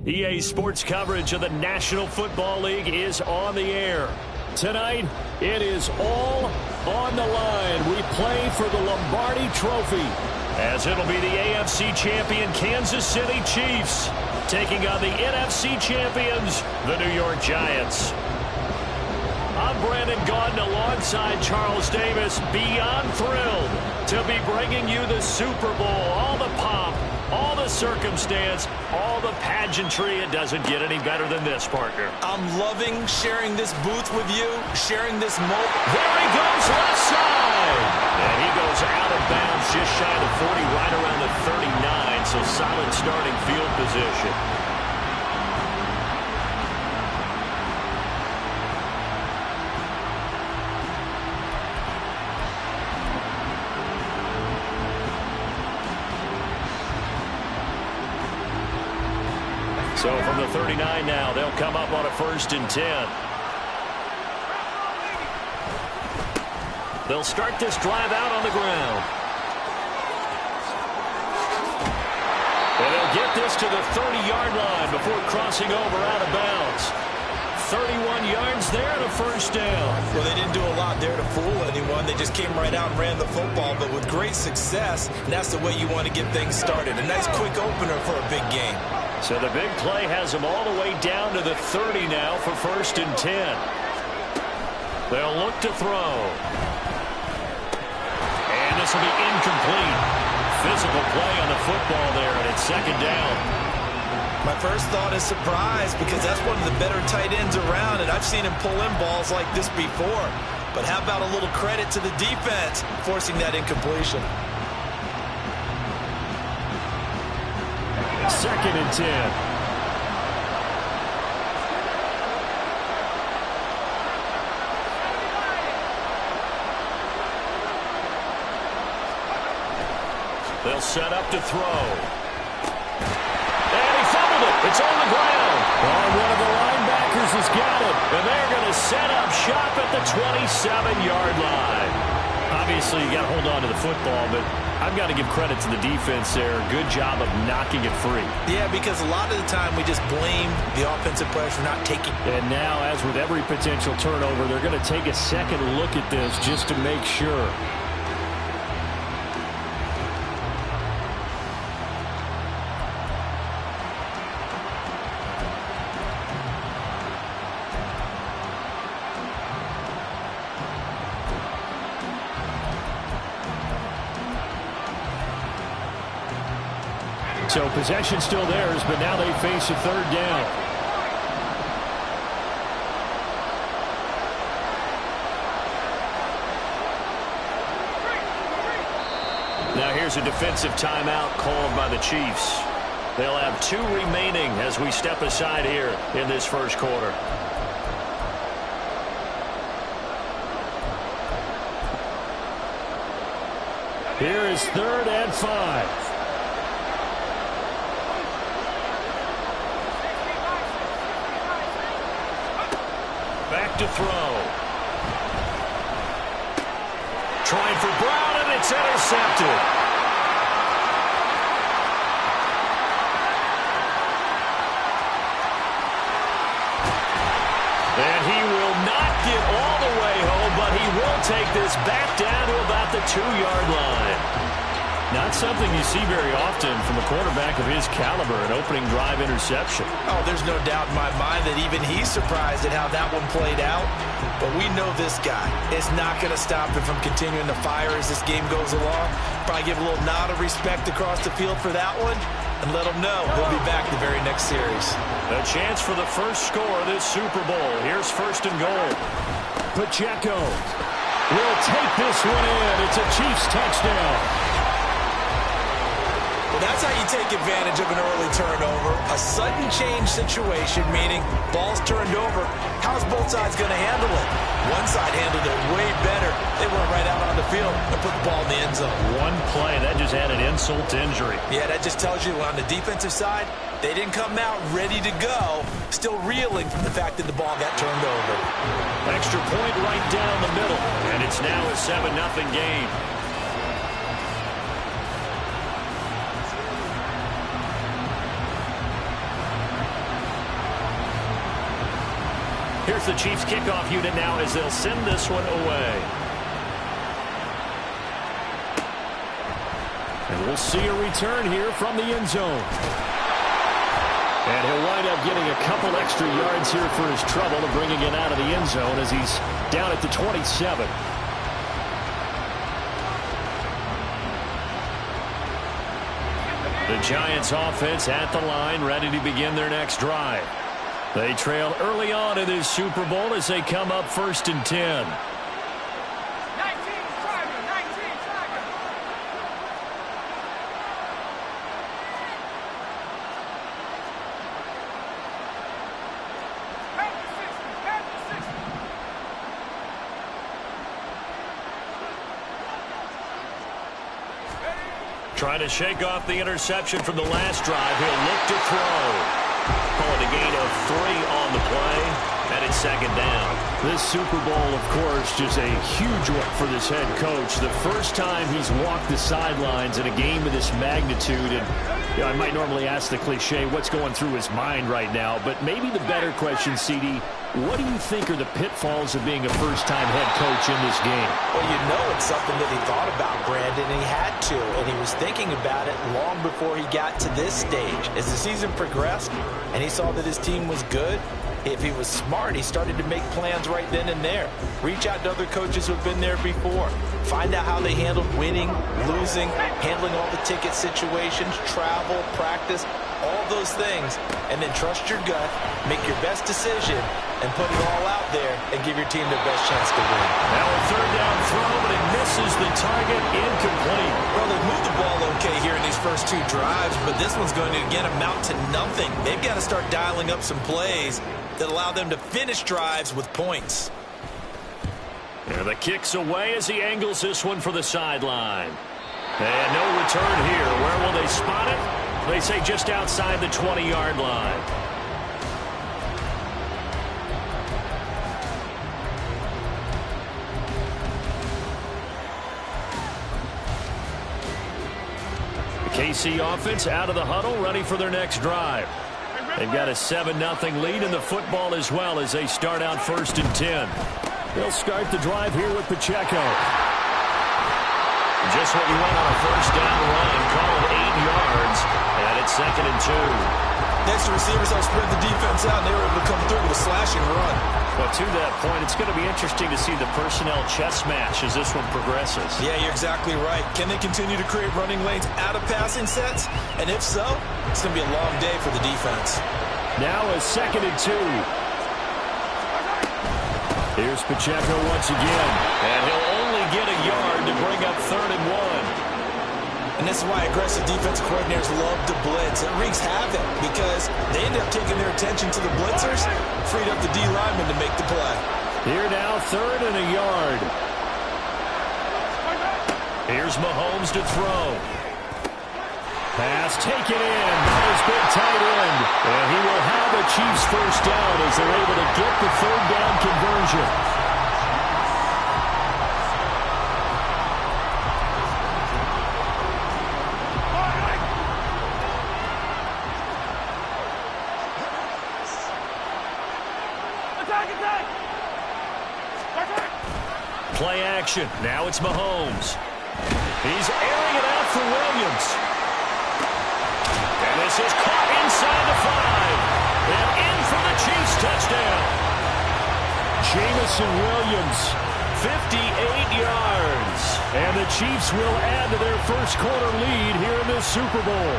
EA Sports coverage of the National Football League is on the air. Tonight, it is all on the line. We play for the Lombardi Trophy, as it'll be the AFC champion Kansas City Chiefs taking on the NFC champions, the New York Giants. I'm Brandon Gaudin alongside Charles Davis, beyond thrilled to be bringing you the Super Bowl. All the pomp, all the circumstance, all the pageantry. It doesn't get any better than this, partner. I'm loving sharing this booth with you, sharing this moment. There he goes, left side. And he goes out of bounds just shy of 40, right around the 39, so solid starting field position. So from the 39 now, they'll come up on a 1st and 10. They'll start this drive out on the ground. And they'll get this to the 30-yard line before crossing over out of bounds. 31 yards there and a 1st down. Well, they didn't do a lot there to fool anyone. They just came right out and ran the football, but with great success, and that's the way you want to get things started. A nice quick opener for a big game. So the big play has them all the way down to the 30 now for 1st and 10. They'll look to throw. And this will be incomplete. Physical play on the football there, and it's 2nd down. My first thought is surprise, because that's one of the better tight ends around, and I've seen him pull in balls like this before. But how about a little credit to the defense forcing that incompletion? 2nd and 10. They'll set up to throw. And he fumbled it. It's on the ground. Oh, one of the linebackers has got it. And they're going to set up shop at the 27-yard line. Obviously, you got to hold on to the football, but I've got to give credit to the defense there. Good job of knocking it free. Yeah, because a lot of the time we just blame the offensive players for not taking. And now, as with every potential turnover, they're going to take a second look at this just to make sure. So possession still theirs, but now they face a 3rd down. Now here's a defensive timeout called by the Chiefs. They'll have 2 remaining as we step aside here in this 1st quarter. Here is 3rd and 5. Back to throw. Trying for Brown, and it's intercepted. And he will not get all the way home, but he will take this back down to about the 2-yard line. Not something you see very often from a quarterback of his caliber, an opening drive interception. Oh, there's no doubt in my mind that even he's surprised at how that one played out. But we know this guy is not going to stop him from continuing to fire as this game goes along. Probably give a little nod of respect across the field for that one and let him know he'll be back the very next series. A chance for the first score of this Super Bowl. Here's 1st and goal. Pacheco will take this one in. It's a Chiefs touchdown. Well, that's how you take advantage of an early turnover. A sudden change situation, meaning ball's turned over. How's both sides going to handle it? One side handled it way better. They went right out on the field and put the ball in the end zone. One play, that just added insult to injury. Yeah, that just tells you on the defensive side, they didn't come out ready to go, still reeling from the fact that the ball got turned over. Extra point right down the middle, and it's now a 7-0 game. Here's the Chiefs kickoff unit now as they'll send this one away. And we'll see a return here from the end zone. And he'll wind up getting a couple extra yards here for his trouble of bringing it out of the end zone as he's down at the 27. The Giants offense at the line, ready to begin their next drive. They trail early on in this Super Bowl as they come up 1st and 10. Trying to shake off the interception from the last drive. He'll look to throw. Calling a gain of 3 on the play, and it's 2nd down. This Super Bowl, of course, just a huge one for this head coach. The first time he's walked the sidelines in a game of this magnitude. And I might normally ask the cliche, what's going through his mind right now? But maybe the better question, CD, what do you think are the pitfalls of being a first-time head coach in this game? Well, you know it's something that he thought about, Brandon, and he had to. And he was thinking about it long before he got to this stage. As the season progressed and he saw that his team was good, if he was smart, he started to make plans right then and there. Reach out to other coaches who have been there before. Find out how they handled winning, losing, handling all the ticket situations, travel, practice, all those things. And then trust your gut, make your best decision, and put it all out there and give your team the best chance to win. Now a 3rd down throw, but it misses the target, incomplete. Well, they moved the ball okay here in these first 2 drives, but this one's going to, again, amount to nothing. They've got to start dialing up some plays that allow them to finish drives with points. And the kick's away as he angles this one for the sideline. And no return here. Where will they spot it? They say just outside the 20-yard line. The KC offense out of the huddle, ready for their next drive. They've got a 7-0 lead in the football as well as they start out 1st and 10. They'll start the drive here with Pacheco. Just what you want on a 1st down run. Call it 8 yards, and it's 2nd and 2. Next, the receivers help spread the defense out, and they were able to come through with a slashing run. But to that point, it's going to be interesting to see the personnel chess match as this one progresses. Yeah, you're exactly right. Can they continue to create running lanes out of passing sets? And if so, it's going to be a long day for the defense. Now a 2nd and 2. Here's Pacheco once again. And he'll only get a yard to bring up 3rd and 1. And this is why aggressive defensive coordinators love to blitz. It wreaks havoc because they end up taking their attention to the blitzers, freed up the D lineman to make the play. Here now, 3rd and a yard. Here's Mahomes to throw. Pass taken in by his big tight end. And he will have a Chiefs 1st down as they're able to get the 3rd down conversion. Play action. Now it's Mahomes. He's airing it out for Williams. And this is caught inside the 5. And in for the Chiefs touchdown. Jameson Williams, 58 yards. And the Chiefs will add to their 1st quarter lead here in this Super Bowl.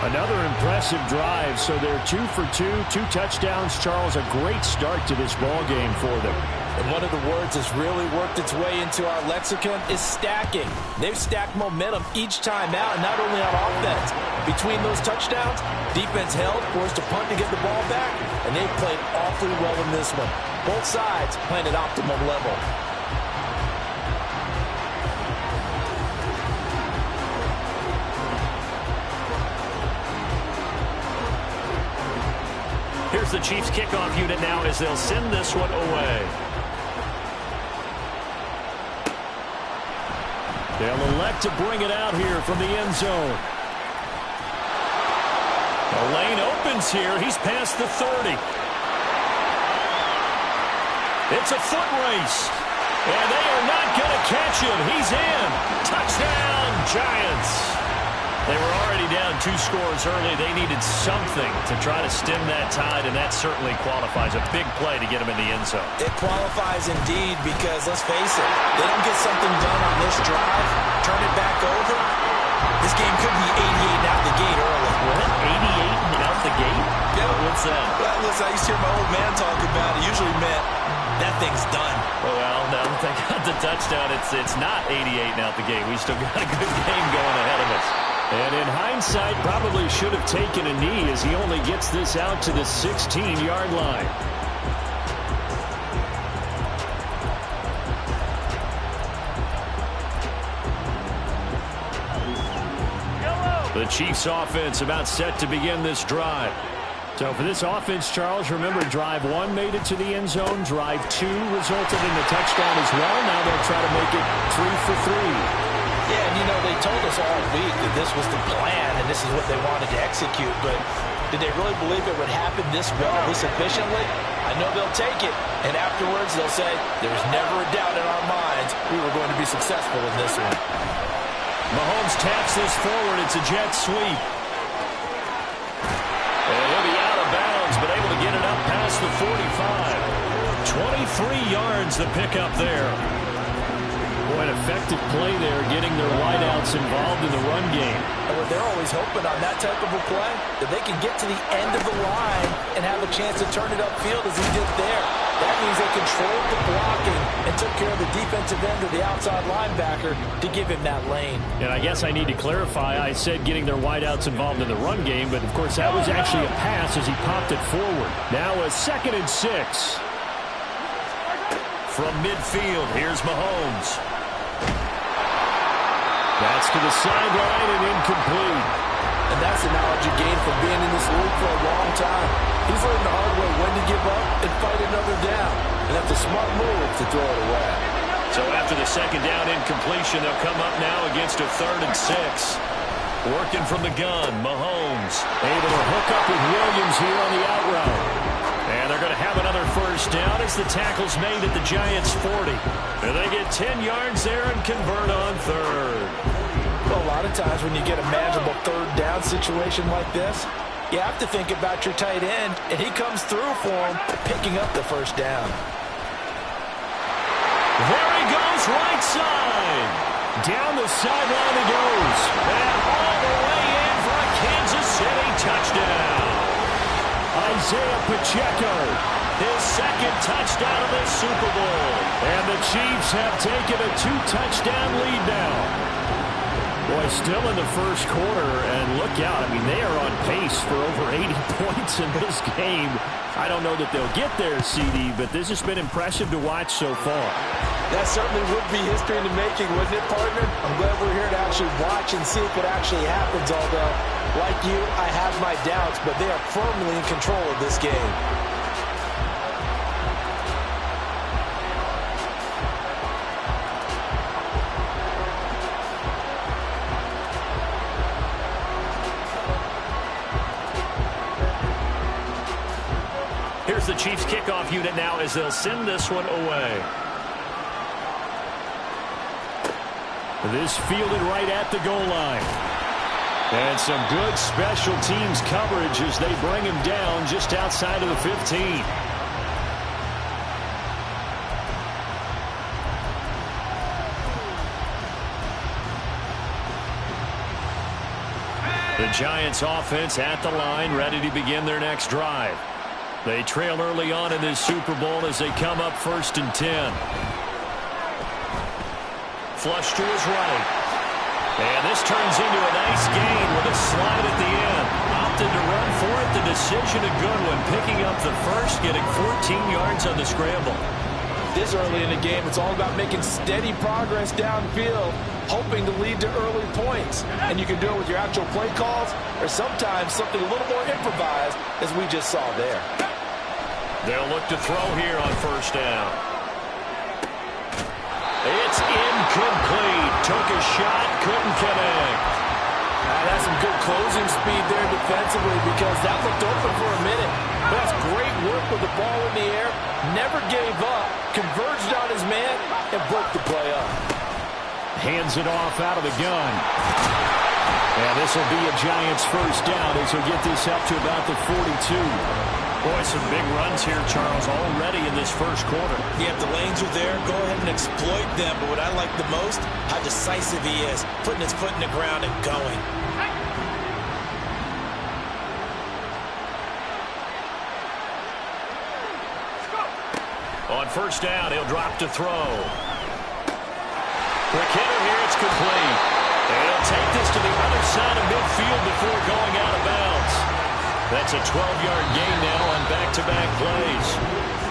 Another impressive drive, so they're 2 for 2, 2 touchdowns. Charles, a great start to this ball game for them. And one of the words that's really worked its way into our lexicon is stacking. They've stacked momentum each time out, and not only on offense. Between those touchdowns, defense held, forced a punt to get the ball back, and they've played awfully well in this one. Both sides playing at optimum level. Here's the Chiefs kickoff unit now as they'll send this one away. They'll elect to bring it out here from the end zone. The lane opens here. He's past the 30. It's a foot race. And they are not going to catch him. He's in. Touchdown, Giants. They were already down 2 scores early. They needed something to try to stem that tide, and that certainly qualifies. A big play to get him in the end zone. It qualifies indeed because, let's face it, they don't get something done on this drive, turn it back over, this game could be 88 out the gate early. What? 88 and out the gate? Yeah. What's that? Well, listen, I used to hear my old man talk about it. Usually meant that thing's done. Well, now that they got the touchdown, it's not 88 and out the gate. We still got a good game going ahead of us. And in hindsight, probably should have taken a knee as he only gets this out to the 16-yard line. The Chiefs offense about set to begin this drive. So for this offense, Charles, remember drive 1 made it to the end zone. Drive 2 resulted in a touchdown as well. Now they'll try to make it 3 for 3. Yeah, and they told us all week that this was the plan and this is what they wanted to execute, but did they really believe it would happen this well, this efficiently? I know they'll take it, and afterwards they'll say, there's never a doubt in our minds we were going to be successful in this one. Mahomes taps this forward. It's a jet sweep. And he'll be out of bounds, but able to get it up past the 45. 23 yards the pickup there. Boy, an effective play there, getting their wideouts involved in the run game. And what they're always hoping on that type of a play, that they can get to the end of the line and have a chance to turn it upfield as he did there. That means they controlled the blocking and took care of the defensive end of the outside linebacker to give him that lane. And I guess I need to clarify, I said getting their wideouts involved in the run game, but of course that was actually a pass as he popped it forward. Now a 2nd and 6. From midfield, here's Mahomes. That's to the sideline and incomplete. And that's the knowledge you gain from being in this league for a long time. He's learned the hard way when to give up and fight another down. And that's a smart move to throw it away. So after the 2nd down incompletion, they'll come up now against a 3rd and 6. Working from the gun, Mahomes able to hook up with Williams here on the out route. And they're going to have another 1st down as the tackle's made at the Giants' 40. And they get 10 yards there and convert on 3rd. Well, a lot of times when you get a manageable 3rd down situation like this, you have to think about your tight end, and he comes through for him, picking up the 1st down. There he goes, right side. Down the sideline he goes. And all the way in for a Kansas City touchdown. Isaiah Pacheco, his 2nd touchdown of the Super Bowl. And the Chiefs have taken a 2-touchdown lead now. Boy, still in the 1st quarter, and look out. I mean, they are on pace for over 80 points in this game. I don't know that they'll get there, CD, but this has been impressive to watch so far. That certainly would be history in the making, wouldn't it, partner? I'm glad we're here to actually watch and see if it actually happens, although, like you, I have my doubts, but they are firmly in control of this game. Here's the Chiefs kickoff unit now as they'll send this one away. This fielded right at the goal line. And some good special teams coverage as they bring him down just outside of the 15. The Giants offense at the line, ready to begin their next drive. They trail early on in this Super Bowl as they come up 1st and 10. Flush to his right. And this turns into a nice gain with a slide at the end. Opted to run for it. The decision a good one. Picking up the 1st, getting 14 yards on the scramble. This early in the game, it's all about making steady progress downfield, hoping to lead to early points. And you can do it with your actual play calls or sometimes something a little more improvised, as we just saw there. They'll look to throw here on 1st down. It's incomplete. Took a shot, couldn't connect. That's some good closing speed there defensively because that looked open for a minute. But that's great work with the ball in the air. Never gave up. Converged on his man and broke the play up. Hands it off out of the gun. And this will be a Giants first down as he'll get this up to about the 42. Boy, some big runs here, Charles, already in this first quarter. Yeah, if the lanes are there, go ahead and exploit them. But what I like the most, how decisive he is, putting his foot in the ground and going. On first down, he'll drop to throw. Quick hitter here, it's complete. And he'll take this to the other side of midfield before going out of bounds. That's a 12-yard gain now on back-to-back plays.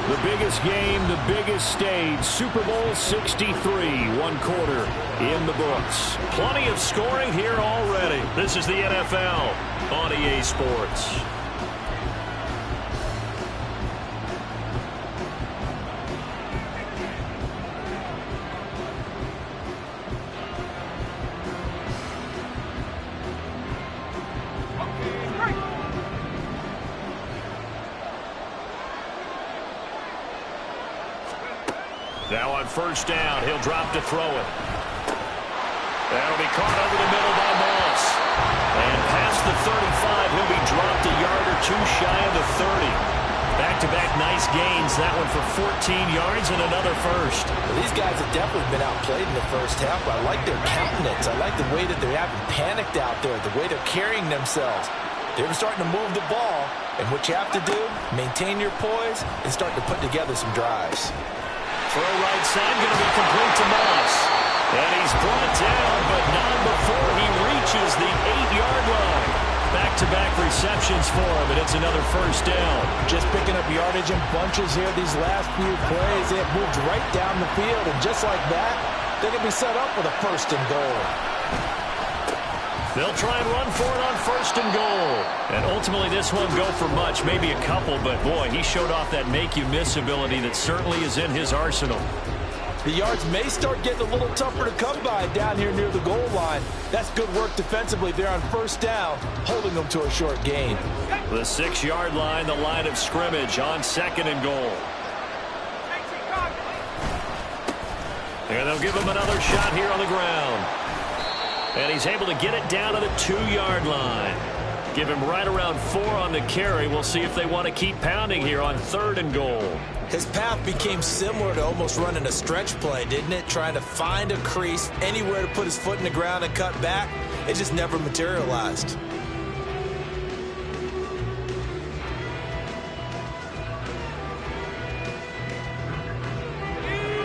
The biggest game, the biggest stage, Super Bowl 63, one quarter in the books. Plenty of scoring here already. This is the NFL on EA Sports. Now on first down, he'll drop to throw it. That'll be caught over the middle by Moss. And past the 35, he'll be dropped a yard or two shy of the 30. Back-to-back nice gains. That one for 14 yards and another first. Well, these guys have definitely been outplayed in the first half, but I like their countenance. I like the way that they haven't panicked out there, the way they're carrying themselves. They're starting to move the ball, and what you have to do, maintain your poise and start to put together some drives. Throw right side, going to be complete to Moss. And he's brought down, but not before he reaches the 8-yard line. Back-to-back receptions for him, and it's another first down. Just picking up yardage in bunches here these last few plays. They have moved right down the field, and just like that, they're going to be set up for the first and goal. They'll try and run for it on first and goal. And ultimately, this won't go for much, maybe a couple, but boy, he showed off that make-you-miss ability that certainly is in his arsenal. The yards may start getting a little tougher to come by down here near the goal line. That's good work defensively there on first down, holding them to a short gain. The 6-yard line, the line of scrimmage on second and goal. And they'll give him another shot here on the ground. And he's able to get it down to the 2-yard line. Give him right around 4 on the carry. We'll see if they want to keep pounding here on third and goal. His path became similar to almost running a stretch play, didn't it? Trying to find a crease, anywhere to put his foot in the ground and cut back. It just never materialized.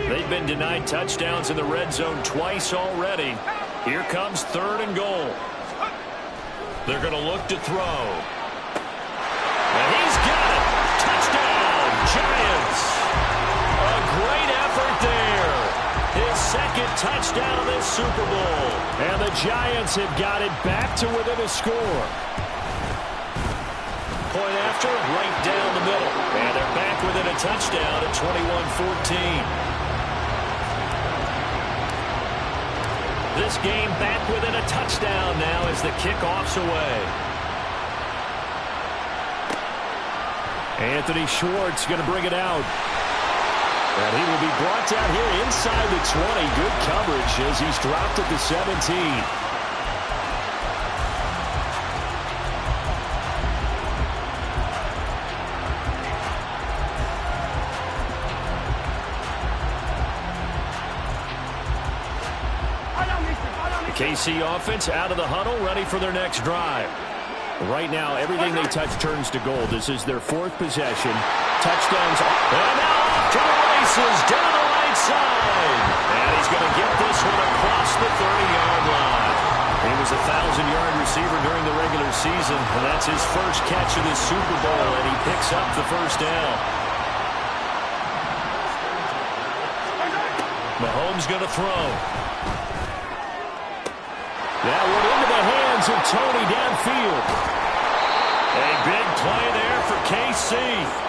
They've been denied touchdowns in the red zone twice already. Here comes third and goal. They're going to look to throw. And he's got it. Touchdown, Giants. A great effort there. His second touchdown of this Super Bowl. And the Giants have got it back to within a score. Point after, right down the middle. And they're back within a touchdown at 21-14. This game back within a touchdown now as the kickoff's away. Anthony Schwartz going to bring it out. And he will be brought down here inside the 20. Good coverage as he's dropped at the 17. KC offense out of the huddle, ready for their next drive. Right now, everything they touch turns to gold. This is their 4th possession. Touchdowns. And now off to the races down the right side. And he's going to get this one across the 30-yard line. He was a 1,000-yard receiver during the regular season, and that's his first catch of this Super Bowl, and he picks up the first down. Mahomes going to throw. That one into the hands of Tony downfield. A big play there for KC,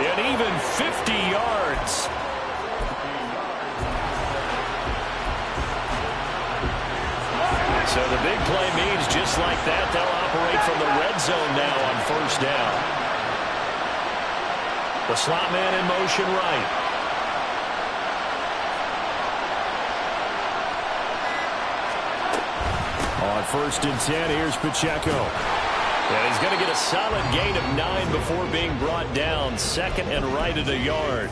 and even 50 yards. So the big play means just like that, they'll operate from the red zone now on first down. The slot man in motion right. On 1st and 10, here's Pacheco. And he's going to get a solid gain of 9 before being brought down. 2nd and right at a yard.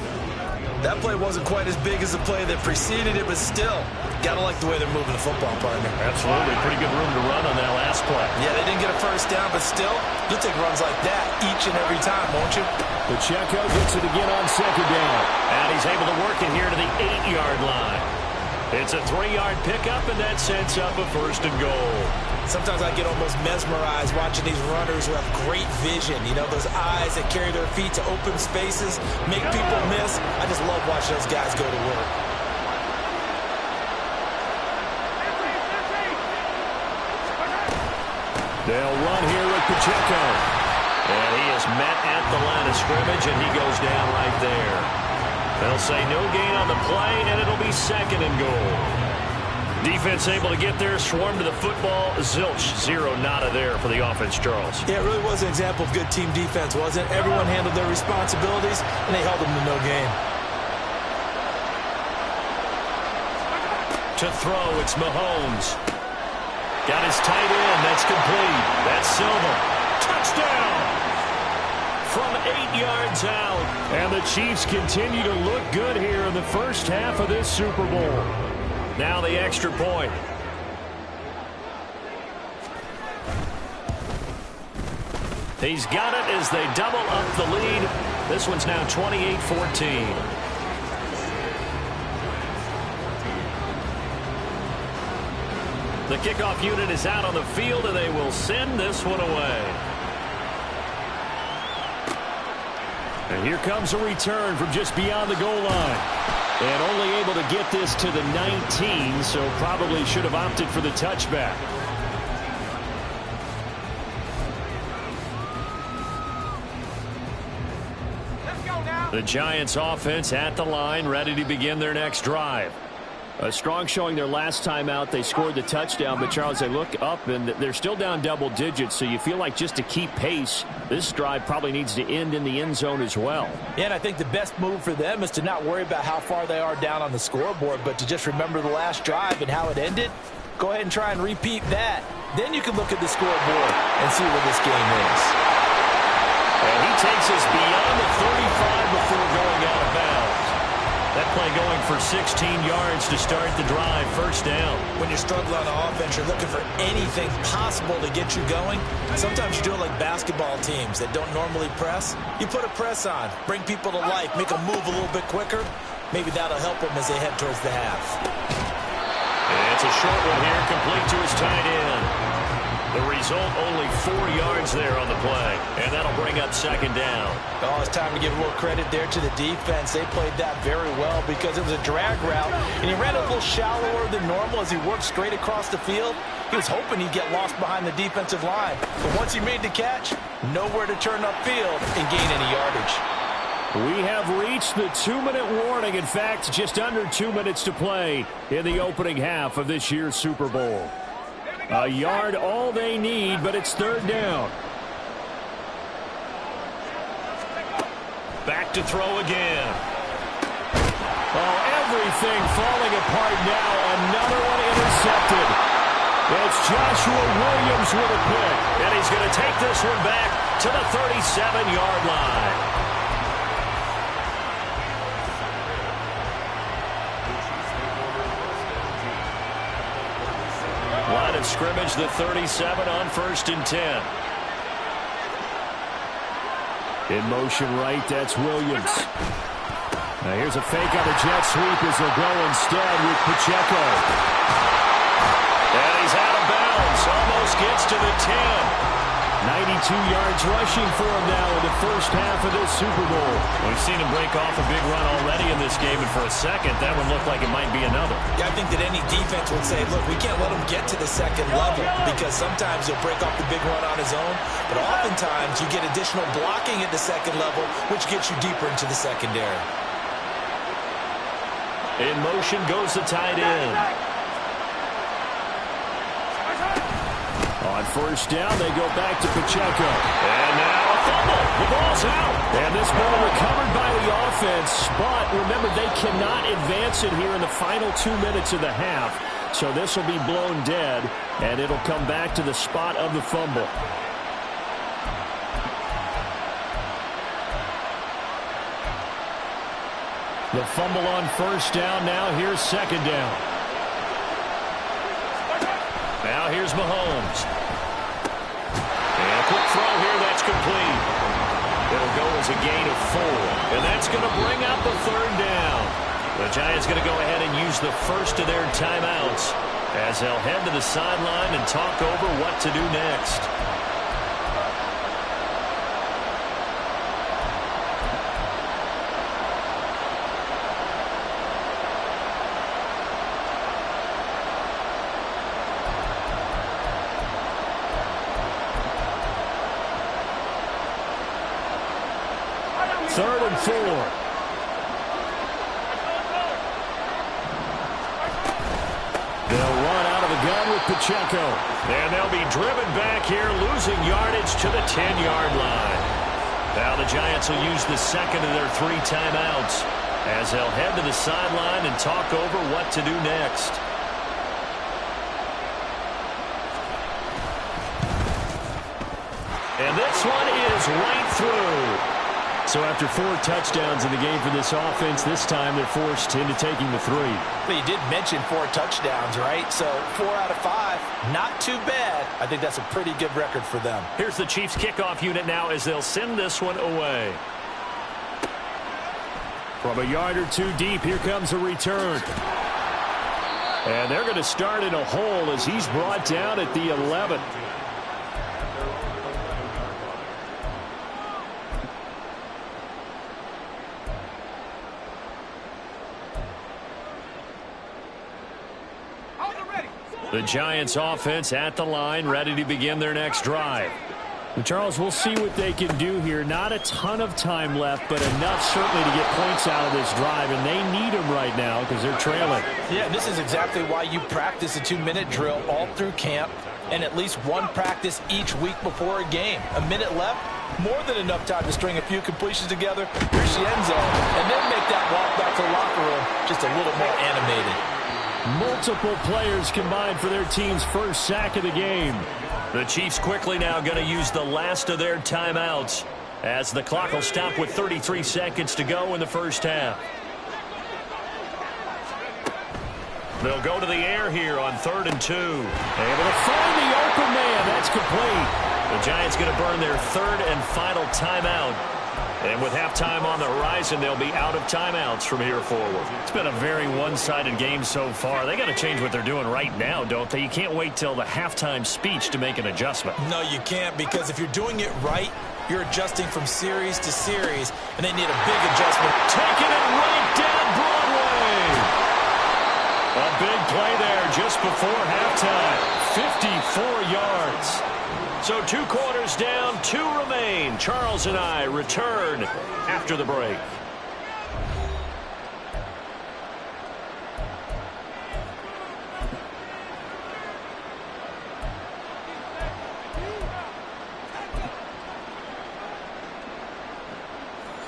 That play wasn't quite as big as the play that preceded it, but still, got to like the way they're moving the football, partner. Absolutely. Pretty good room to run on that last play. Yeah, they didn't get a first down, but still, you'll take runs like that each and every time, won't you? Pacheco gets it again on 2nd down. And he's able to work it here to the 8-yard line. It's a 3-yard pickup, and that sets up a 1st and goal. Sometimes I get almost mesmerized watching these runners who have great vision. You know, those eyes that carry their feet to open spaces, make people miss. I just love watching those guys go to work. They'll run here with Pacheco. And he is met at the line of scrimmage, and he goes down right there. They'll say no gain on the play, and it'll be 2nd and goal. Defense able to get there, swarm to the football. Zilch, 0 nada there for the offense, Charles. Yeah, it really was an example of good team defense, wasn't it? Everyone handled their responsibilities, and they held them to no gain. To throw, it's Mahomes. Got his tight end. That's complete. That's Silva. Touchdown! From 8 yards out. And the Chiefs continue to look good here in the first half of this Super Bowl. Now the extra point. He's got it as they double up the lead. This one's now 28-14. The kickoff unit is out on the field, and they will send this one away. And here comes a return from just beyond the goal line. And only able to get this to the 19, so probably should have opted for the touchback. The Giants offense at the line, ready to begin their next drive. A strong showing their last time out. They scored the touchdown, but Charles, they look up and they're still down double digits, so you feel like just to keep pace, this drive probably needs to end in the end zone as well. Yeah, and I think the best move for them is to not worry about how far they are down on the scoreboard, but to just remember the last drive and how it ended. Go ahead and try and repeat that. Then you can look at the scoreboard and see where this game is. And he takes us beyond the 35 before going out of bounds. That play going for 16 yards to start the drive. First down. When you're struggling on offense, you're looking for anything possible to get you going. Sometimes you do it like basketball teams that don't normally press. You put a press on, bring people to life, make them move a little bit quicker. Maybe that'll help them as they head towards the half. And it's a short one here, complete to his tight end. The result, only 4 yards there on the play. And that'll bring up 2nd down. Oh, it's time to give a little credit there to the defense. They played that very well because it was a drag route, and he ran a little shallower than normal as he worked straight across the field. He was hoping he'd get lost behind the defensive line. But once he made the catch, nowhere to turn upfield and gain any yardage. We have reached the 2-minute warning. In fact, just under 2 minutes to play in the opening half of this year's Super Bowl. A yard all they need, but it's 3rd down. Back to throw again. Oh, everything falling apart now. Another one intercepted. It's Joshua Williams with a pick. And he's going to take this one back to the 37-yard line. Line of scrimmage, the 37 on 1st and 10. In motion right, that's Williams. Now here's a fake on the jet sweep as they'll go instead with Pacheco. And he's out of bounds, almost gets to the 10. 92 yards rushing for him now in the first half of this Super Bowl. We've seen him break off a big run already in this game, and for a second, that one looked like it might be another. Yeah, I think that any defense would say, look, we can't let him get to the 2nd level because sometimes he'll break off the big run on his own, but oftentimes you get additional blocking at the 2nd level, which gets you deeper into the secondary. In motion goes the tight end. first down. They go back to Pacheco. And now a fumble. The ball's out. And this ball recovered by the offense. But remember, they cannot advance it here in the final 2 minutes of the half. So this will be blown dead, and it'll come back to the spot of the fumble. The fumble on first down. Now here's second down. Now here's Mahomes. And a quick throw here. That's complete. It'll go as a gain of 4. And that's going to bring up a third down. The Giants going to go ahead and use the first of their timeouts as they'll head to the sideline and talk over what to do next. Third and 4. They'll run out of the gun with Pacheco. And they'll be driven back here, losing yardage to the 10-yard line. Now the Giants will use the second of their 3 timeouts as they'll head to the sideline and talk over what to do next. And this one is right through. So after 4 touchdowns in the game for this offense, this time they're forced into taking the 3. But you did mention 4 touchdowns, right? So 4 out of 5, not too bad. I think that's a pretty good record for them. Here's the Chiefs kickoff unit now as they'll send this one away. From a yard or 2 deep, here comes a return. And they're going to start in a hole as he's brought down at the 11. The Giants offense at the line, ready to begin their next drive. Well, Charles, we'll see what they can do here. Not a ton of time left, but enough certainly to get points out of this drive, and they need them right now because they're trailing. Yeah, this is exactly why you practice a 2-minute drill all through camp and at least 1 practice each week before a game. A minute left, more than enough time to string a few completions together, reach the end zone, and then make that walk back to the locker room just a little more animated. Multiple players combined for their team's first sack of the game. The Chiefs quickly now going to use the last of their timeouts as the clock will stop with 33 seconds to go in the first half. They'll go to the air here on 3rd and 2. Able to find the open man. That's complete. The Giants going to burn their 3rd and final timeout. And with halftime on the horizon, they'll be out of timeouts from here forward. It's been a very one-sided game so far. They got to change what they're doing right now, don't they? You can't wait till the halftime speech to make an adjustment. No, you can't, because if you're doing it right, you're adjusting from series to series, and they need a big adjustment. Taking it right down Broadway. A big play there just before halftime. 54 yards. So 2 quarters down, 2 remain. Charles and I return after the break.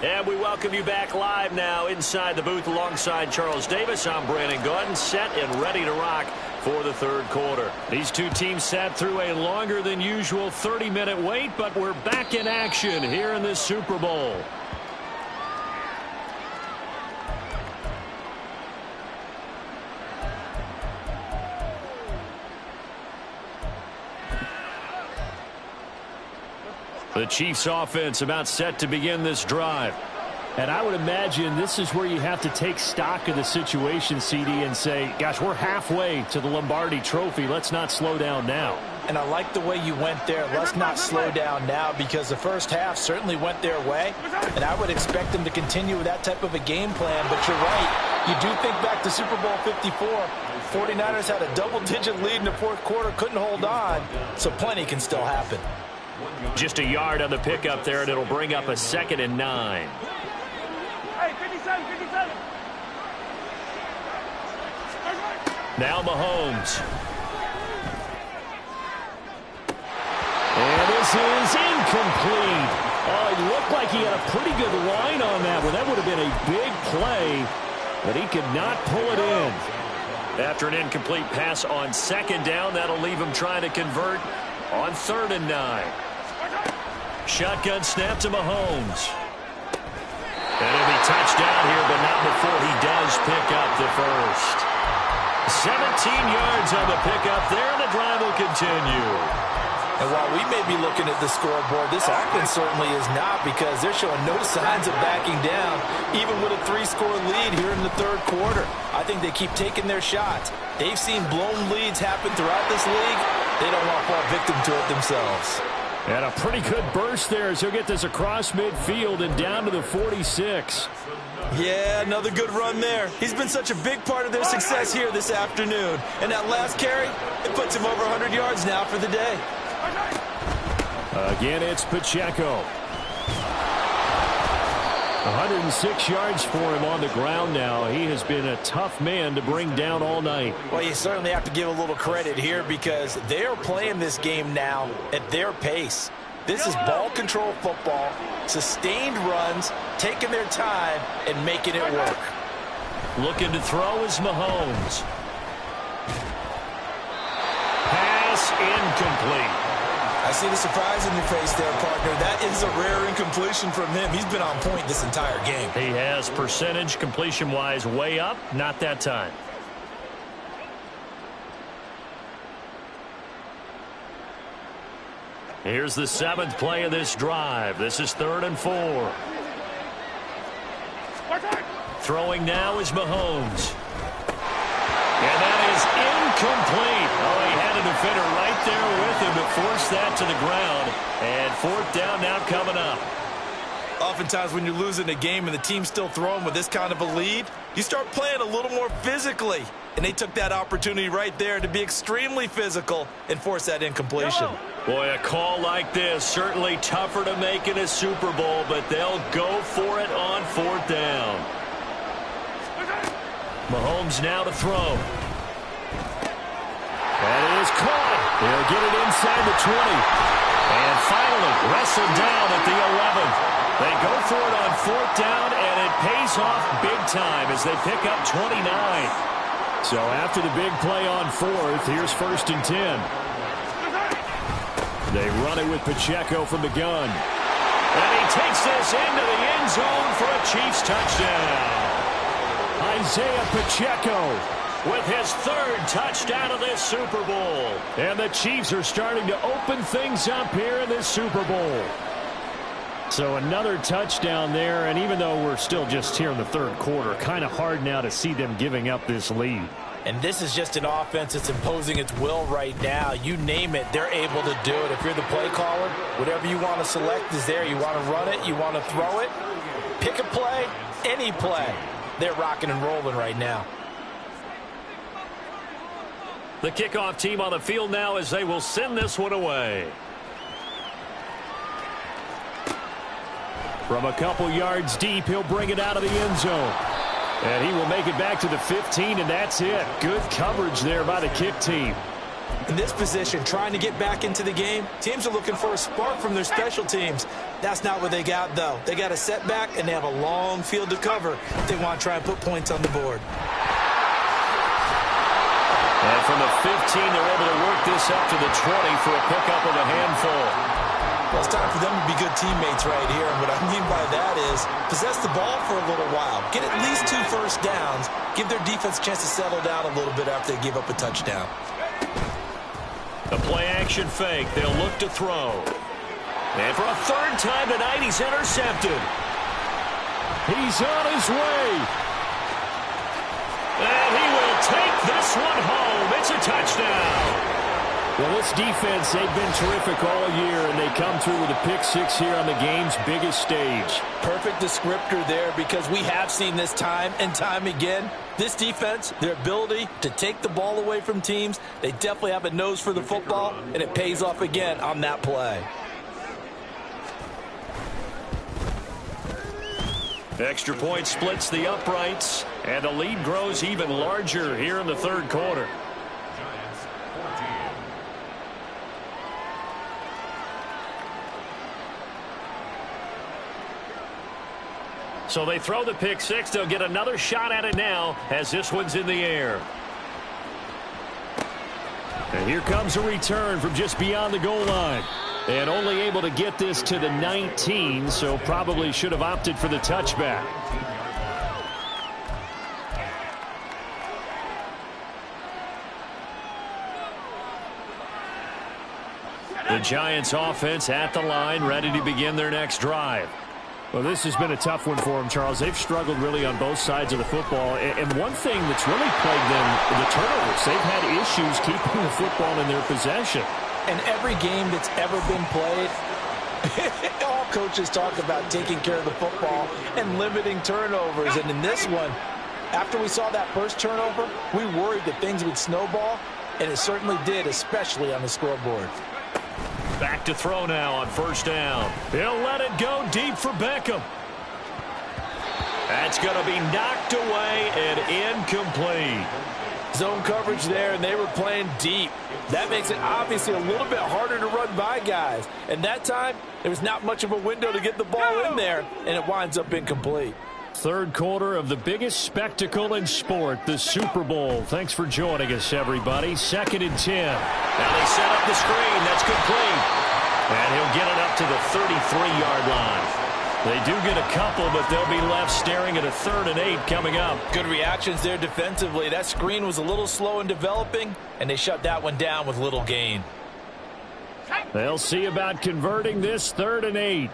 And we welcome you back live now inside the booth alongside Charles Davis. I'm Brandon Gaudin, set and ready to rock for the 3rd quarter. These 2 teams sat through a longer than usual 30-minute wait, but we're back in action here in this Super Bowl. The Chiefs offense about set to begin this drive. And I would imagine this is where you have to take stock of the situation, CD, and say, gosh, we're halfway to the Lombardi Trophy. Let's not slow down now. And I like the way you went there. Let's not slow down now, because the first half certainly went their way. And I would expect them to continue with that type of a game plan. But you're right. You do think back to Super Bowl 54. 49ers had a double-digit lead in the 4th quarter, couldn't hold on. So plenty can still happen. Just a yard on the pickup there, and it'll bring up a 2nd and 9. Hey, 57, 57. Now Mahomes. This is incomplete. Oh, it looked like he had a pretty good line on that one. That would have been a big play, but he could not pull it in. After an incomplete pass on second down, that'll leave him trying to convert on 3rd and 9. Shotgun snap to Mahomes. And it'll be touchdown here, but not before he does pick up the first. 17 yards on the pickup there, and the drive will continue. And while we may be looking at the scoreboard, this offense certainly is not, because they're showing no signs of backing down, even with a 3-score lead here in the 3rd quarter. I think they keep taking their shots. They've seen blown leads happen throughout this league. They don't want to fall victim to it themselves. And a pretty good burst there as he'll get this across midfield and down to the 46. Yeah, another good run there. He's been such a big part of their success here this afternoon. And that last carry, it puts him over 100 yards now for the day. Again, it's Pacheco. 106 yards for him on the ground now. He has been a tough man to bring down all night. Well, you certainly have to give a little credit here, because they're playing this game now at their pace. This is ball control football, sustained runs, taking their time and making it work. Looking to throw is Mahomes. Pass incomplete. I see the surprise in your face there, partner. That is a rare incompletion from him. He's been on point this entire game. He has percentage completion-wise way up, not that time. Here's the 7th play of this drive. This is 3rd and 4. Throwing now is Mahomes. And that is incomplete. Oh, he had a defender right there with him to force that to the ground. And 4th down now coming up. Oftentimes when you're losing a game and the team's still throwing with this kind of a lead, you start playing a little more physically. And they took that opportunity right there to be extremely physical and force that incompletion. Boy, a call like this, certainly tougher to make in a Super Bowl, but they'll go for it on 4th down. Mahomes now to throw. That is caught. They'll get it inside the 20. And finally wrestled down at the 11th. They go for it on 4th down, and it pays off big time as they pick up 29. So after the big play on 4th, here's 1st and 10. They run it with Pacheco from the gun. And he takes this into the end zone for a Chiefs touchdown. Isaiah Pacheco with his 3rd touchdown of this Super Bowl. And the Chiefs are starting to open things up here in this Super Bowl. So another touchdown there, and even though we're still just here in the 3rd quarter, kind of hard now to see them giving up this lead. And this is just an offense that's imposing its will right now. You name it, they're able to do it. If you're the play caller, whatever you want to select is there. You want to run it, you want to throw it, pick a play, any play. They're rocking and rolling right now. The kickoff team on the field now as they will send this one away. From a couple yards deep, he'll bring it out of the end zone. And he will make it back to the 15, and that's it. Good coverage there by the kick team. In this position, trying to get back into the game, teams are looking for a spark from their special teams. That's not what they got, though. They got a setback, and they have a long field to cover if they want to try and put points on the board. And from the 15, they're able to work this up to the 20 for a pickup of a handful. Well, it's time for them to be good teammates right here. And what I mean by that is possess the ball for a little while. Get at least 2 first downs. Give their defense a chance to settle down a little bit after they give up a touchdown. The play-action fake. They'll look to throw. And for a 3rd time tonight, he's intercepted. He's on his way. And he will take this one home. It's a touchdown. Well, this defense, they've been terrific all year, and they come through with a pick-6 here on the game's biggest stage. Perfect descriptor there, because we have seen this time and time again. This defense, their ability to take the ball away from teams, they definitely have a nose for the football, and it pays off again on that play. Extra point splits the uprights, and the lead grows even larger here in the 3rd quarter. So they throw the pick six. They'll get another shot at it now as this one's in the air. And here comes a return from just beyond the goal line. And only able to get this to the 19, so probably should have opted for the touchback. The Giants offense at the line, ready to begin their next drive. Well, this has been a tough one for them, Charles. They've struggled really on both sides of the football. And one thing that's really plagued them, the turnovers. They've had issues keeping the football in their possession. And every game that's ever been played, all coaches talk about taking care of the football and limiting turnovers. And in this one, after we saw that first turnover, we worried that things would snowball, and it certainly did, especially on the scoreboard. Back to throw now on first down. He'll let it go deep for Beckham. That's going to be knocked away and incomplete. Zone coverage there, and they were playing deep. That makes it obviously a little bit harder to run by guys. And that time, there was not much of a window to get the ball in there, and it winds up incomplete. Third quarter of the biggest spectacle in sport, the Super Bowl. Thanks for joining us, everybody. 2nd and 10. Now they set up the screen. That's complete. And he'll get it up to the 33-yard line. They do get a couple, but they'll be left staring at a 3rd and 8 coming up. Good reactions there defensively. That screen was a little slow in developing, and they shut that one down with little gain. They'll see about converting this 3rd and 8.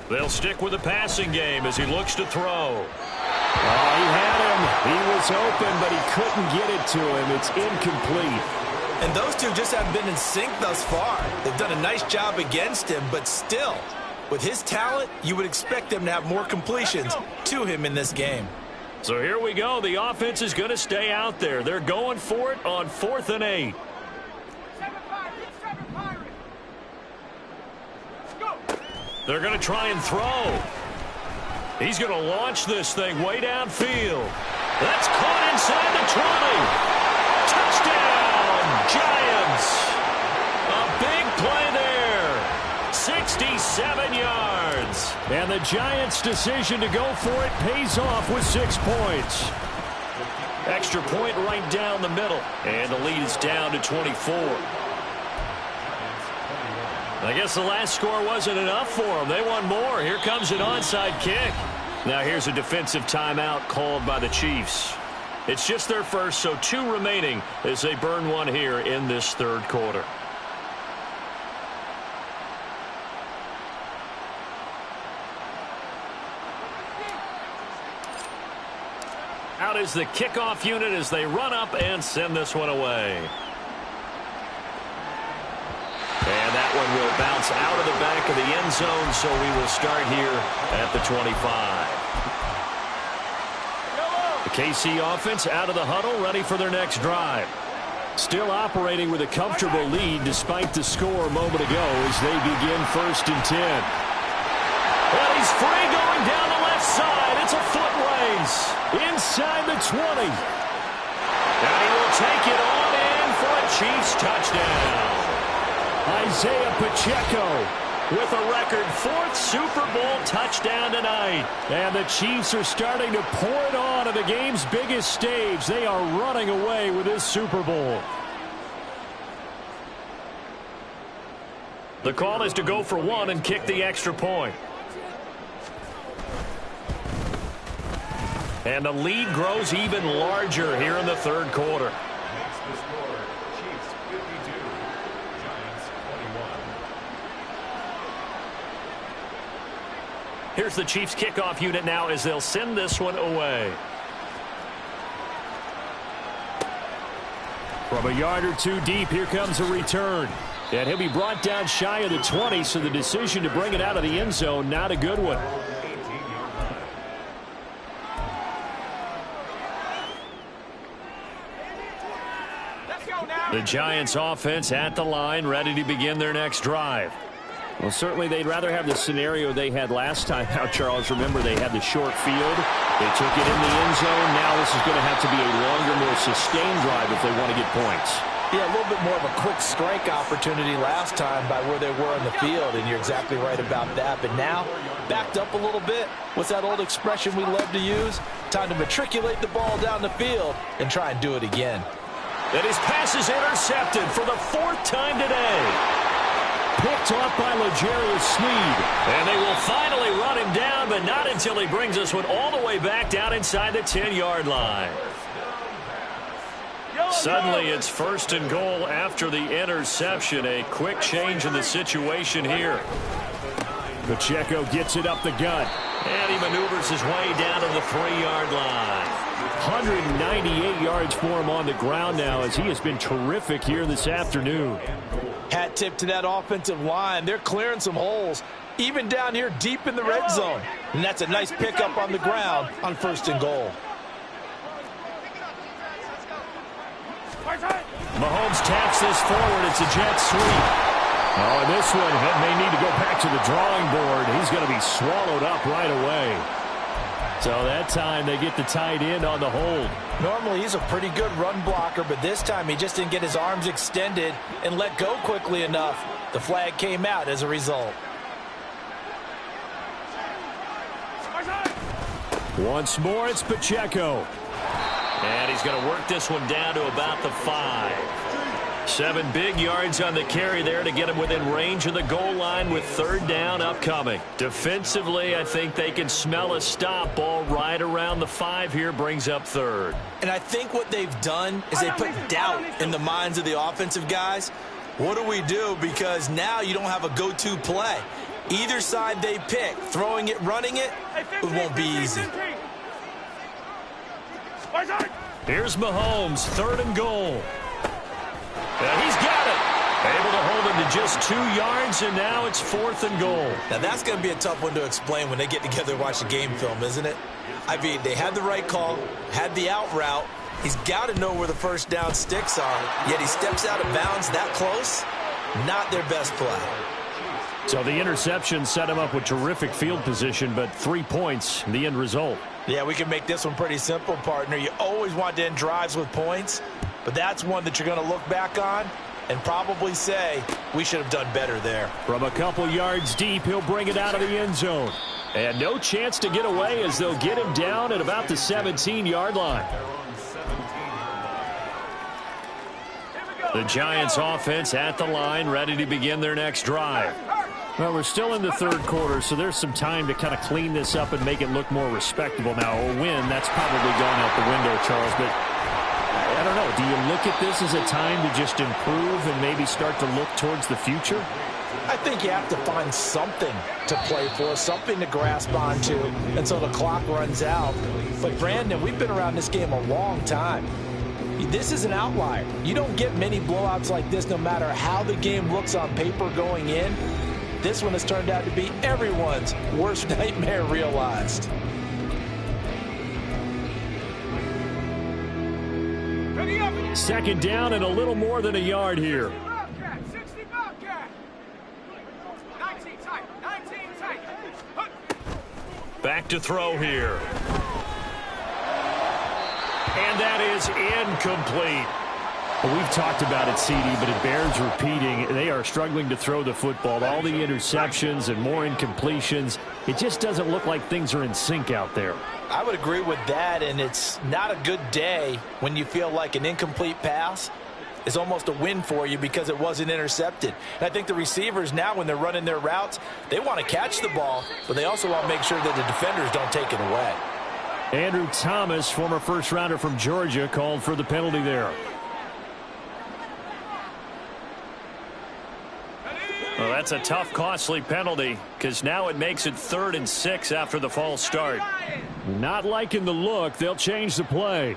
They'll stick with the passing game as he looks to throw. Oh, he had him. He was open, but he couldn't get it to him. It's incomplete. And those two just haven't been in sync thus far. They've done a nice job against him, but still, with his talent, you would expect them to have more completions to him in this game. So here we go. The offense is going to stay out there. They're going for it on 4th and 8. They're going to try and throw. He's going to launch this thing way downfield. That's caught inside the 20. Touchdown, Giants. A big play there. 67 yards. And the Giants' decision to go for it pays off with 6 points. Extra point right down the middle. And the lead is down to 24. I guess the last score wasn't enough for them. They want more. Here comes an onside kick. Now here's a defensive timeout called by the Chiefs. It's just their first, so 2 remaining as they burn one here in this 3rd quarter. Out is the kickoff unit as they run up and send this one away. And that one will bounce out of the back of the end zone, so we will start here at the 25. The KC offense out of the huddle, ready for their next drive. Still operating with a comfortable lead despite the score a moment ago as they begin 1st and 10. Well, he's free going down the left side. It's a foot race inside the 20. And he will take it on in for a Chiefs touchdown. Isaiah Pacheco with a record 4th Super Bowl touchdown tonight. And the Chiefs are starting to pour it on at the game's biggest stage. They are running away with this Super Bowl. The call is to go for 1 and kick the extra point. And the lead grows even larger here in the 3rd quarter. Here's the Chiefs kickoff unit now as they'll send this one away. From a yard or 2 deep, here comes a return. And he'll be brought down shy of the 20, so the decision to bring it out of the end zone, not a good one. The Giants offense at the line, ready to begin their next drive. Well, certainly they'd rather have the scenario they had last time out, Charles. Remember, they had the short field. They took it in the end zone. Now this is going to have to be a longer, more sustained drive if they want to get points. Yeah, a little bit more of a quick strike opportunity last time by where they were on the field, and you're exactly right about that. But now, backed up a little bit. What's that old expression we love to use? Time to matriculate the ball down the field and try and do it again. And his pass is intercepted for the 4th time today. Picked off by L'Jarius Sneed. And they will finally run him down, but not until he brings us one all the way back down inside the 10-yard line. Suddenly, it's 1st and goal after the interception. A quick change in the situation here. Pacheco gets it up the gut. And he maneuvers his way down to the 3-yard line. 198 yards for him on the ground now as he has been terrific here this afternoon. Hat tip to that offensive line. They're clearing some holes, even down here deep in the red zone. And that's a nice pickup on the ground on 1st and goal. Mahomes taps this forward. It's a jet sweep. Oh, and this one may need to go back to the drawing board. He's going to be swallowed up right away. So that time they get the tight end on the hold. Normally he's a pretty good run blocker, but this time he just didn't get his arms extended and let go quickly enough. The flag came out as a result. Once more, it's Pacheco. And he's going to work this one down to about the 5. 7 big yards on the carry there to get him within range of the goal line with 3rd down upcoming. Defensively, I think they can smell a stop. Ball right around the 5 here brings up 3rd. And I think what they've done is they put doubt in the minds of the offensive guys. What do we do? Because now you don't have a go-to play. Either side they pick, throwing it, running it, it won't be easy. Here's Mahomes, 3rd and goal. And he's got it. Able to hold him to just 2 yards, and now it's 4th and goal. Now, that's going to be a tough one to explain when they get together and watch the game film, isn't it? I mean, they had the right call, had the out route. He's got to know where the 1st down sticks are, yet he steps out of bounds that close. Not their best play. So the interception set him up with terrific field position, but 3 points, the end result. Yeah, we can make this one pretty simple, partner. You always want to end drives with points, but that's one that you're going to look back on and probably say, we should have done better there. From a couple yards deep, he'll bring it out of the end zone. And no chance to get away as they'll get him down at about the 17-yard line. The Giants offense at the line, ready to begin their next drive. Well, we're still in the 3rd quarter, so there's some time to kind of clean this up and make it look more respectable. Now, a win, that's probably gone out the window, Charles, but I don't know. Do you look at this as a time to just improve and maybe start to look towards the future? I think you have to find something to play for, something to grasp onto until the clock runs out. But, Brandon, we've been around this game a long time. This is an outlier. You don't get many blowouts like this no matter how the game looks on paper going in. This one has turned out to be everyone's worst nightmare realized. Second down and a little more than a yard here. Back to throw here. And that is incomplete. Well, we've talked about it, CD, but it bears repeating. They are struggling to throw the football. All the interceptions and more incompletions. It just doesn't look like things are in sync out there. I would agree with that, and it's not a good day when you feel like an incomplete pass is almost a win for you because it wasn't intercepted. And I think the receivers now, when they're running their routes, they want to catch the ball, but they also want to make sure that the defenders don't take it away. Andrew Thomas, former first-rounder from Georgia, called for the penalty there. Well, that's a tough, costly penalty because now it makes it 3rd and 6 after the false start. Not liking the look. They'll change the play.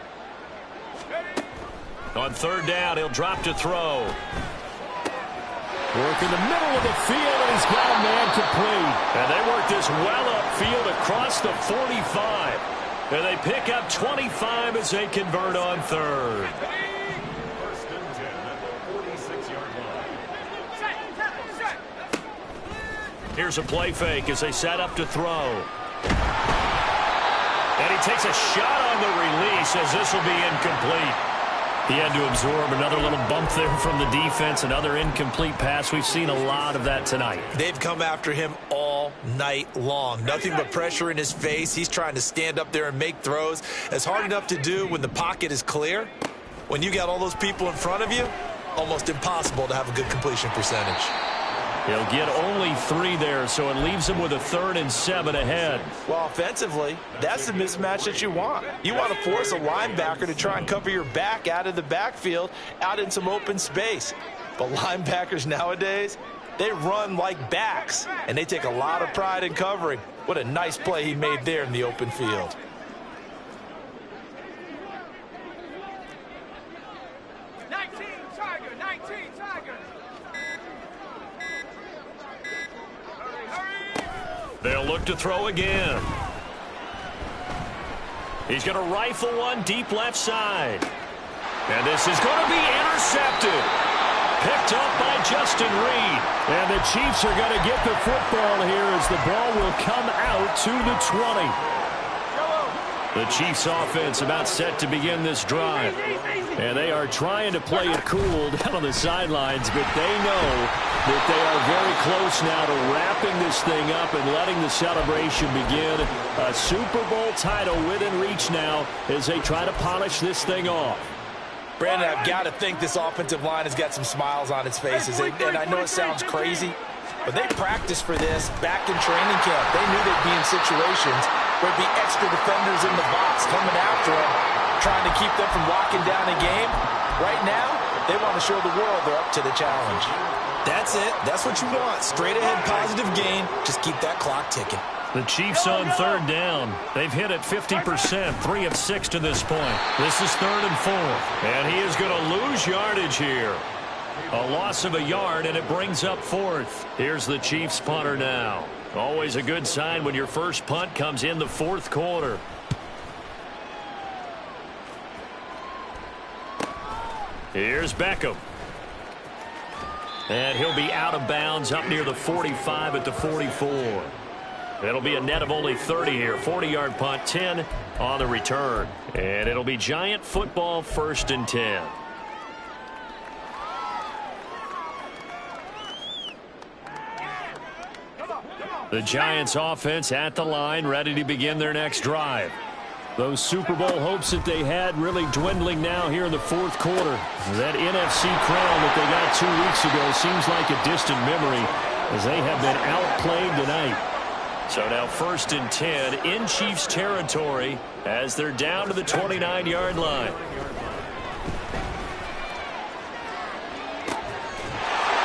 On 3rd down, he'll drop to throw. Work in the middle of the field, and he's got a man complete. And they work this well upfield across the 45. And they pick up 25 as they convert on 3rd. Here's a play fake as they set up to throw. And he takes a shot on the release as this will be incomplete. He had to absorb another little bump there from the defense, another incomplete pass. We've seen a lot of that tonight. They've come after him all night long. Nothing but pressure in his face. He's trying to stand up there and make throws. It's hard enough to do when the pocket is clear. When you got all those people in front of you, almost impossible to have a good completion percentage. He'll get only 3 there, so it leaves him with a 3rd and 7 ahead. Well, offensively, that's the mismatch that you want. You want to force a linebacker to try and cover your back out of the backfield, out in some open space. But linebackers nowadays, they run like backs, and they take a lot of pride in covering. What a nice play he made there in the open field. They'll look to throw again. He's going to rifle one deep left side. And this is going to be intercepted. Picked up by Justin Reed. And the Chiefs are going to get the football here as the ball will come out to the 20. The Chiefs offense about set to begin this drive. And they are trying to play it cool down on the sidelines, but they know that they are very close now to wrapping this thing up and letting the celebration begin. A Super Bowl title within reach now as they try to polish this thing off. Brandon, I've got to think this offensive line has got some smiles on its faces. And I know it sounds crazy, but they practiced for this back in training camp. They knew they'd be in situations where there'd be extra defenders in the box coming after them, trying to keep them from locking down a game. Right now, they want to show the world they're up to the challenge. That's it. That's what you want. Straight ahead positive gain. Just keep that clock ticking. The Chiefs on 3rd down. They've hit it 50%, 3 of 6 to this point. This is 3rd and 4. And he is going to lose yardage here. A loss of a yard, and it brings up 4th. Here's the Chiefs punter now. Always a good sign when your first punt comes in the 4th quarter. Here's Beckham. And he'll be out of bounds up near the 45 at the 44. It'll be a net of only 30 here. 40-yard punt, 10 on the return. And it'll be Giant football, 1st and 10. The Giants offense at the line, ready to begin their next drive. Those Super Bowl hopes that they had really dwindling now here in the 4th quarter. That NFC crown that they got 2 weeks ago seems like a distant memory as they have been outplayed tonight. So now 1st and 10 in Chiefs territory as they're down to the 29-yard line.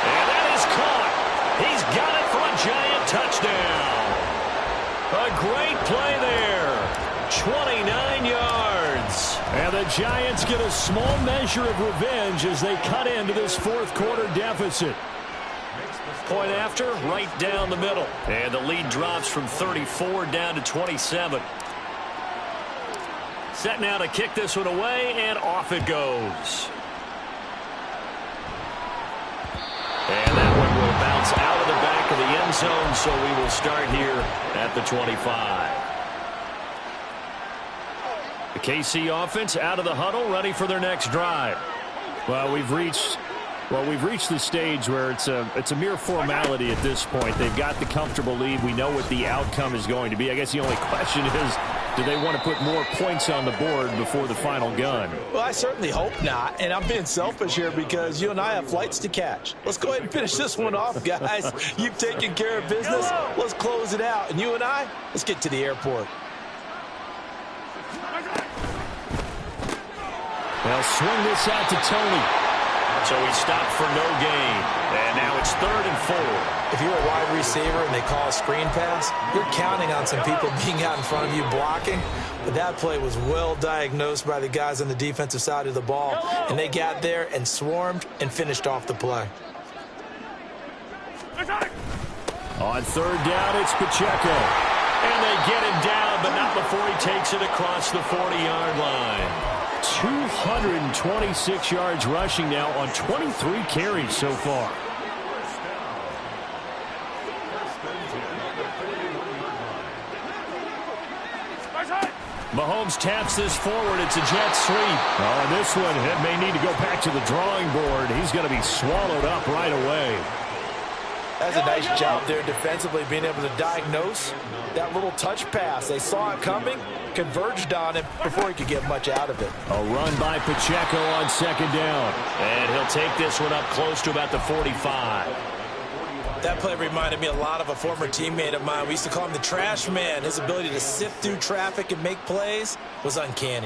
And that is caught. He's got it for a Giant touchdown. A great play there. 29 yards. And the Giants get a small measure of revenge as they cut into this 4th quarter deficit. Point after, right down the middle. And the lead drops from 34 down to 27. Set now to kick this one away, and off it goes. And that one will bounce out of the back of the end zone, so we will start here at the 25. The KC offense out of the huddle, ready for their next drive. Well, we've reached the stage where it's a mere formality at this point. They've got the comfortable lead. We know what the outcome is going to be. I guess the only question is, do they want to put more points on the board before the final gun? Well, I certainly hope not. And I'm being selfish here because you and I have flights to catch. Let's go ahead and finish this one off, guys. You've taken care of business. Let's close it out. And you and I, let's get to the airport. They'll swing this out to Tony. So he stopped for no gain. And now it's 3rd and 4. If you're a wide receiver and they call a screen pass, you're counting on some people being out in front of you blocking. But that play was well diagnosed by the guys on the defensive side of the ball. And they got there and swarmed and finished off the play. On 3rd down, it's Pacheco. And they get him down, but not before he takes it across the 40-yard line. 226 yards rushing now on 23 carries so far. Mahomes taps this forward. It's a jet sweep. Oh, and this one, it may need to go back to the drawing board. He's going to be swallowed up right away. That's a nice job there defensively, being able to diagnose that little touch pass. They saw it coming, converged on him before he could get much out of it. A run by Pacheco on second down. And he'll take this one up close to about the 45. That play reminded me a lot of a former teammate of mine. We used to call him the trash man. His ability to sift through traffic and make plays was uncanny.